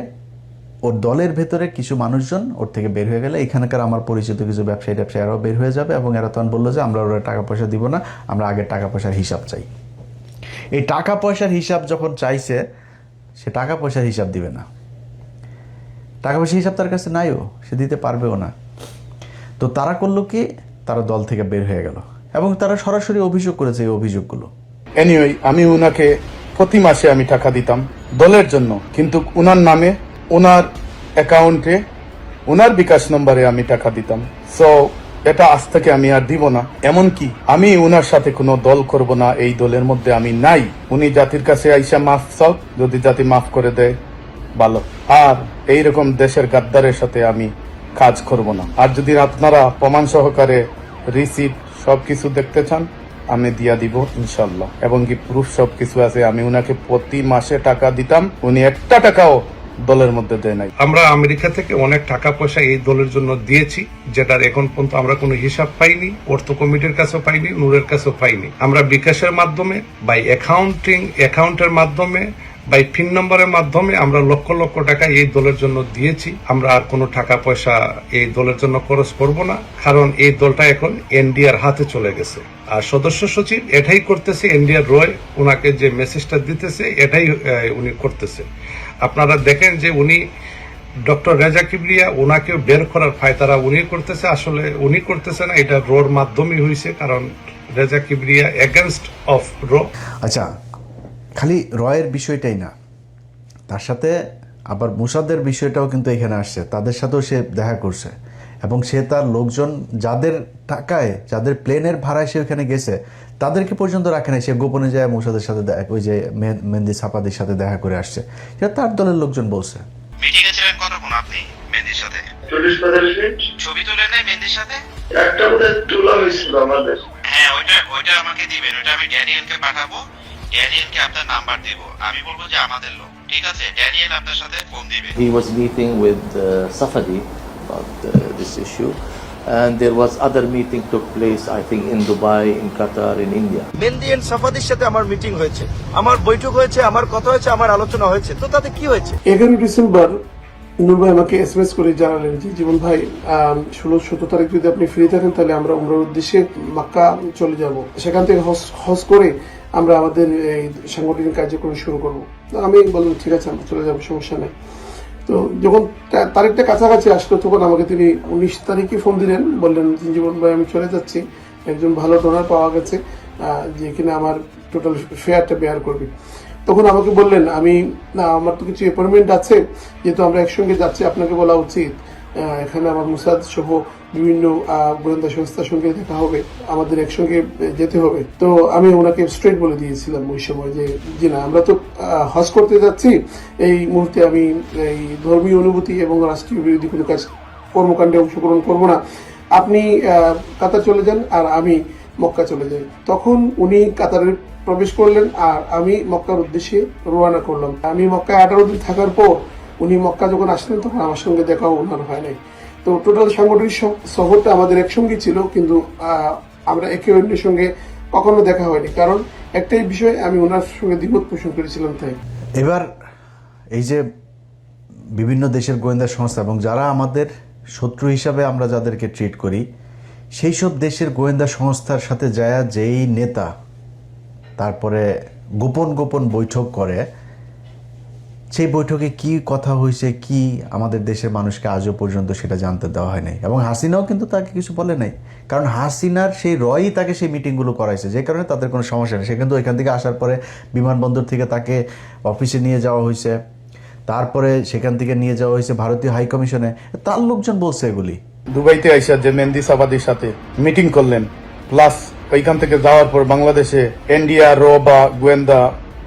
ওর দলের ভেতরে কিছু মানুষজন ওর থেকে বের হয়ে গেলে, এখানকার আমার পরিচিত কিছু ব্যবসায়ীরাও বের হয়ে যাবে, এবং এরা তখন বললো যে আমরা ওরা টাকা পয়সা দিব না, আমরা আগের টাকা পয়সার হিসাব চাই। এই টাকা পয়সার হিসাব যখন চাইছে, সে টাকা পয়সার হিসাব দিবে না, টাকা পয়সার হিসাব তার কাছে নাইও, সে দিতে পারবেও না। তো তারা করলো কি, তারা দল থেকে বের হয়ে গেল, এবং তারা সরাসরি অভিযোগ করেছে এই অভিযোগগুলো। এনিওয়ে, আমি উনাকে প্রতি মাসে আমি টাকা দিতাম দলের জন্য, কিন্তু উনার নামে, উনার অ্যাকাউন্টে, উনার বিকাশ নম্বরে আমি টাকা দিতাম। সো এটা আজ থেকে আমি আর দিব না, এমনকি আমি উনার সাথে কোনো দল করব না, এই দলের মধ্যে আমি নাই। উনি জাতির কাছে আইসা মাফ চাও, যদি জাতি মাফ করে দেয় ভালো, আর এইরকম দেশের গাদ্দারের সাথে আমি কাজ করব না। আর যদি আপনারা প্রমাণ সহকারে রিসিপ্ট সবকিছু দেখতে চান, আমি দিয়া দিব ইনশাল্লাহ, এবং কি প্রুফ সবকিছু আছে। আমি উনাকে প্রতি মাসে টাকা দিতাম, উনি একটা টাকাও দলের মধ্যে দেয় নাই। আমরা আমেরিকা থেকে অনেক টাকা পয়সা এই দলের জন্য দিয়েছি, যেটার এখন পর্যন্ত আমরা কোনো হিসাব পাইনি, অর্থ কমিটির কাছেও পাইনি, নূরের কাছেও পাইনি। আমরা বিকাশের মাধ্যমে, বাই অ্যাকাউন্টের মাধ্যমে, বাই পিন নম্বরের মাধ্যমে আমরা লক্ষ লক্ষ টাকা এই দলের জন্য দিয়েছি। আমরা আর কোনো টাকা পয়সা এই দলের জন্য খরচ করব না, কারণ এই দলটা এখন এনডিআর হাতে চলে গেছে। আর সদস্য সচিব এটাই করতেছে, এনডিআর রয় ওনাকে যে মেসেজটা দিতেছে এটাই উনি করতেছে। আপনারা দেখেন যে উনি ডক্টর রেজা কিবরিয়া, ওনাকেও বের করার ফায়তারা উনি করতেছে, আসলে উনি করতেছে না, এটা রোর মাধ্যমে হয়েছে, কারণ রেজা কিবরিয়া এগেনস্ট অফ র। আচ্ছা, খালি রয়ের বিষয়টাই না, তার সাথে আবার মুসাদের বিষয়টাও কিন্তু এখানে আসছে, তাদের সাথেও সে দেখা করছে, এবং সে তার লোকজন যাদের টাকায়, যাদের প্লেনের ভাড়ায় সে ওখানে গেছে, তাদেরকে পর্যন্ত রাখে নাই। সে গোপনে যায় মুসাদের সাথে, ওই যে মেহেন্দি ছাপাদির সাথে দেখা করে আসছে, সেটা তার দলের লোকজন বলছে। মিটিং এ ছিলেন কতক্ষণ আপনি মেহেন্দির সাথে? 40-45 মিনিট। ছবি তুলে নেই মেহেন্দির সাথে? একটা বোধহয় তোলা হয়েছিল আমাদের। হ্যাঁ, ওইটা আমাকে দিবেন, ওইটা আমি ড্যানিয়েলকে পাঠাবো, ড্যানিয়েলকে আপনার নাম্বার দেব, আমি বলবো যে আমাদের লোক, ঠিক আছে? ড্যানিয়েল আপনার সাথে ফোন দিবে। He was meeting with Safadi about this issue. And there was other meeting took place, I think, in Dubai, in Qatar, in India. Mehedi and সাফাদির সাথে আমার মিটিং হয়েছে, আমার বৈঠক হয়েছে, আমার কথা হয়েছে, আমার আলোচনা হয়েছে। তো তাতে কি হয়েছে? 11 ডিসেম্বর নূর ভাই আমাকে এসএমএস করে জানালেন যে জীবন ভাই 16-17 তারিখ যদি আপনি ফ্রি থাকেন তাহলে আমরা উমরার উদ্দেশ্যে মক্কা চলে যাব, সেখান থেকে হজ করে আমরা আমাদের এই সাংগঠনিক কার্যক্রম শুরু করব। আমি বললাম ঠিক আছে আমরা চলে যাবো, সমস্যা নেই। তো যখন তারিখটা কাছাকাছি আসলো তখন আমাকে তিনি 19 তারিখে ফোন দিলেন, বললেন জীবন ভাই আমি চলে যাচ্ছি, একজন ভালো ডোনার পাওয়া গেছে যে কিনা আমার টোটাল ফেয়ারটা বেয়ার করবে। তখন আমাকে বললেন আমার তো কিছু অ্যাপয়েন্টমেন্ট আছে, যেহেতু আমরা একসঙ্গে যাচ্ছি আপনাকে বলা উচিত, এখানে আমার মুসাদ সহ বিভিন্ন গোয়েন্দা সংস্থার সঙ্গে দেখা হবে, আমাদের একসঙ্গে যেতে হবে। তো আমি ওনাকে স্ট্রেট বলে দিয়েছিলাম ওই সময় যে জি না, আমরা তো হজ করতে যাচ্ছি, এই মুহূর্তে আমি এই ধর্মীয় অনুভূতি এবং রাষ্ট্রীয় বিরোধী কোনো কাজ কর্মকাণ্ডে অংশগ্রহণ করব না, আপনি কাতার চলে যান আর আমি মক্কা চলে যাই। তখন উনি কাতারে প্রবেশ করলেন আর আমি মক্কার উদ্দেশ্যে রওনা করলাম। আমি মক্কায় 18 দিন থাকার পর উনি মক্কা যখন আসলেন তখন আমার সঙ্গে দেখাও ওনার হয় নাই। তো টোটাল সাংগঠনিক শহরটা আমাদের একসঙ্গে ছিল, কিন্তু আমরা একে অন্যের সঙ্গে কখনো দেখা হয়নি, কারণ একটাই বিষয় আমি ওনার সঙ্গে দ্বিমত পোষণ করেছিলাম। তাই এবার এই যে বিভিন্ন দেশের গোয়েন্দা সংস্থা এবং যারা আমাদের শত্রু হিসাবে আমরা যাদেরকে ট্রিট করি, সেই সব দেশের গোয়েন্দা সংস্থার সাথে যায় যেই নেতা তারপরে গোপন গোপন বৈঠক করে, সেই বৈঠকে কি কথা হয়েছে কি আমাদের দেশের মানুষকে আজও পর্যন্ত সেটা জানতে দেওয়া হয় নাই। এবং হাসিনাও কিন্তু তাকে কিছু বলে নাই, কারণ হাসিনার সেই রয়ই তাকে সেই মিটিংগুলো করাইছে, যে কারণে তাদের কোনো সমস্যা নেই। সে কিন্তু এখান থেকে আসার পরে বিমানবন্দর থেকে তাকে অফিসে নিয়ে যাওয়া হয়েছে, তারপরে সেখান থেকে নিয়ে যাওয়া হয়েছে ভারতীয় হাই কমিশনে, তার লোকজন বলছে এগুলি। দুবাইতে আইসা যে মেহেদী সাফাদির সাথে মিটিং করলেন, প্লাস ওইখান থেকে যাওয়ার পর বাংলাদেশে এনডিআর বা গোয়েন্দা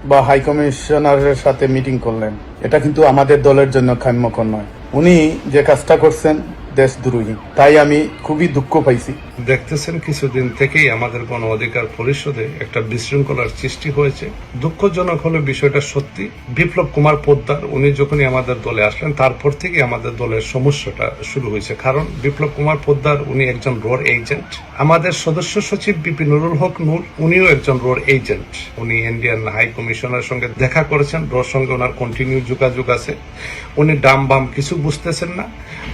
বা হাই কমিশনারের সাথে মিটিং করলেন, এটা কিন্তু আমাদের দলের জন্য কাম্যকর নয়। উনি যে কাজটা করছেন দেশদ্রোহী, তাই আমি খুবই দুঃখ পাইছি। দেখতেছেন কিছুদিন থেকেই আমাদের গণ অধিকার পরিষদে একটা বিশৃঙ্খলার সৃষ্টি হয়েছে। দুঃখজনক হলো বিষয়টা সত্যি। বিপ্লব কুমার পোদ্দার উনি যখনই আমাদের দলে আসলেন তারপর থেকে আমাদের দলের সমস্যাটা শুরু হয়েছে, কারণ বিপ্লব কুমার পোদ্দার উনি একজন রোড এজেন্ট। আমাদের সদস্য সচিব বিপি নুরুল হক নূর উনিও একজন রোড এজেন্ট। উনি ইন্ডিয়ান হাই কমিশনার সঙ্গে দেখা করেছেন, রোর সঙ্গে ওনার কন্টিনিউ যোগাযোগ আছে। উনি ডাম বাম কিছু বুঝতেছেন না,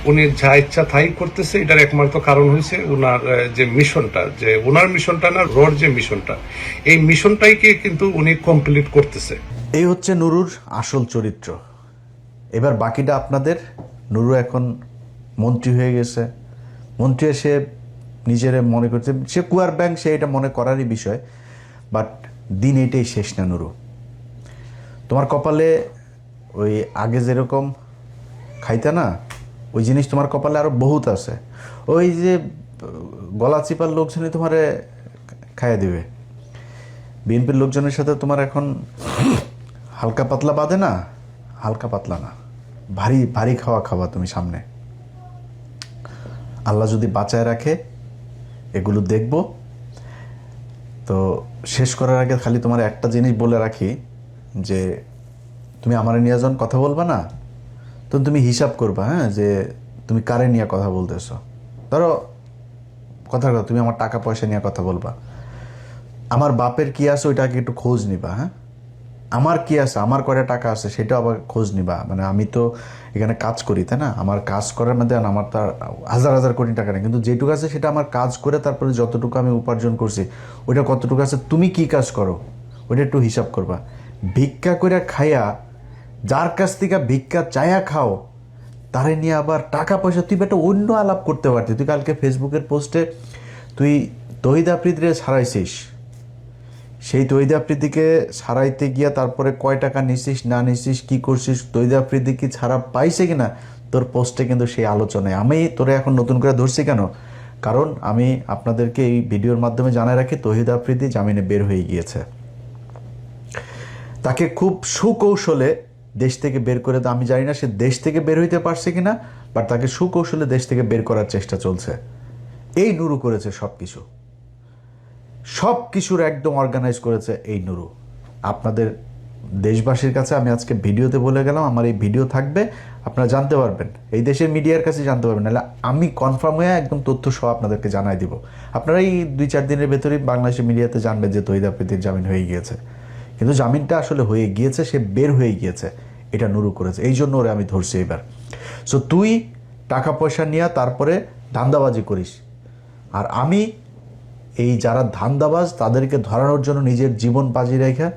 উনি যা ইচ্ছা তাই করতেছে। এটার একমাত্র কারণ হয়েছে ওনার যে মিশনটা, যে ওনার মিশনটা না, রোড যে মিশনটা, এই মিশনটাইকে কিন্তু উনি কমপ্লিট করতেছে। এই হচ্ছে নুরুর আসল চরিত্র। এবার বাকিটা আপনাদের। নুরু এখন মন্ত্রী হয়ে গেছে, মন্ত্রী এসে নিজের মনে করছে সে কুয়ার ব্যাংক, সে এটা মনে করারই বিষয়, বাট দিন এটাই শেষ না। নুরু, তোমার কপালে ওই আগে যেরকম খাইতে না, ওই জিনিস তোমার কপালে আরো বহুত আছে। ওই যে গলা চিপার লোকজনই তোমারে খাইয়ে দিবে। বিএনপির লোকজনের সাথে তোমার এখন হালকা পাতলা বাঁধে না, হালকা পাতলা না, ভারী ভারী খাওয়া তুমি সামনে। আল্লাহ যদি বাঁচায় রাখে এগুলো দেখব। তো শেষ করার আগে খালি তোমার একটা জিনিস বলে রাখি, যে তুমি আমার নিয়ে যখন কথা বলবা না, তো তুমি হিসাব করবা, হ্যাঁ, যে তুমি কারে নিয়ে কথা বলতেছো। ধরো কথা তুমি আমার টাকা পয়সা নিয়ে কথা বলবা, আমার বাপের কি আছে ওইটাকে একটু খোঁজ নিবা। হ্যাঁ, আমার কি আছে, আমার কয়টা টাকা আছে সেটাও আবার খোঁজ নিবা। মানে আমি তো এখানে কাজ করি, তাই না? আমার কাজ করার মধ্যে আমার তার হাজার হাজার কোটি টাকা নেই, কিন্তু যেটুকু আছে সেটা আমার কাজ করে তারপরে যতটুকু আমি উপার্জন করছি ওইটা কতটুকু আছে। তুমি কি কাজ করো ওইটা একটু হিসাব করবা। ভিক্ষা করে খাইয়া, যার কাছ থেকে ভিক্ষা চায়া খাও, তারে নিয়ে আবার টাকা পয়সা তুই একটা অন্য আলাপ করতে পারতি। তুই কালকে ফেসবুকের পোস্টে তুই তহিদ আফ্রিদিরে ছাড়াইছিস, সেই তহিদ আফ্রিদিকে ছাড়াইতে গিয়া তারপরে কয় টাকা নিছিস না নিছিস কি করছিস, তহিদ আফ্রিদি কি ছাড়া পাইছে কিনা, তোর পোস্টে কিন্তু সেই আলোচনায়। আমি তোরে এখন নতুন করে ধরছি কেন, কারণ আমি আপনাদেরকে এই ভিডিওর মাধ্যমে জানাই রাখি তহিদ আফ্রিদি জামিনে বের হয়ে গিয়েছে। তাকে খুব সুকৌশলে দেশ থেকে বের করে, আমি জানি না সে দেশ থেকে বের হইতে পারছে কিনা, বাট তাকে সুকৌশলে দেশ থেকে বের করার চেষ্টা চলছে। এই নুরু করেছে সব কিছুর একদম অর্গানাইজ করেছে এই নুরু। আপনাদের দেশবাসীর কাছে আমি আজকে ভিডিওতে বলে গেলাম, আমার এই ভিডিও থাকবে, আপনারা জানতে পারবেন, এই দেশের মিডিয়ার কাছে জানতে পারবেন, নাহলে আমি কনফার্ম হয়ে একদম তথ্য সহ আপনাদেরকে জানাই দিব। আপনারা এই 2-4 দিনের ভেতরেই বাংলাদেশের মিডিয়াতে জানবেন যে তহিদ আফ্রিদির জামিন হয়ে গিয়েছে। কিন্তু জামিনটা আসলে হয়ে গিয়েছে, সে বের হয়ে গিয়েছে, এটা নুরু করেছে, এই জন্য ওরে আমি ধরছি এবার। সো তুই টাকা পয়সা নিয়ে তারপরে ধান্দাবাজি করিস, আর আমি এই যারা ধান্দাবাজ তাদেরকে ধরানোর জন্য নিজের জীবন বাজি রেখে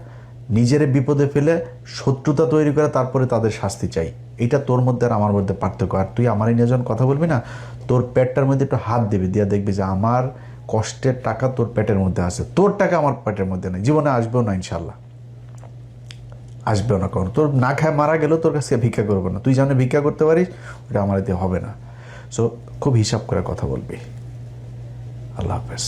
নিজের বিপদে ফেলে শত্রুতা তৈরি করে তারপরে তাদের শাস্তি চাই। এটা তোর মধ্যে আর আমার মধ্যে পার্থক্য। আর তুই আমার নিয়ে যখন কথা বলবি না, তোর পেটটার মধ্যে একটু হাত দিবি, দিয়ে দেখবি যে আমার কষ্টের টাকা তোর পেটের মধ্যে আছে, তোর টাকা আমার পেটের মধ্যে নেই, জীবনে আসবেও না, ইনশাল্লাহ আসবেও না। কারণ তোর না খায় মারা গেলেও তোর কাছে ভিক্ষা করবো না, তুই জানে ভিক্ষা করতে পারিস, ওটা আমার এতে হবে না। সো খুব হিসাব করে কথা বলবি। আল্লাহ হাফেজ।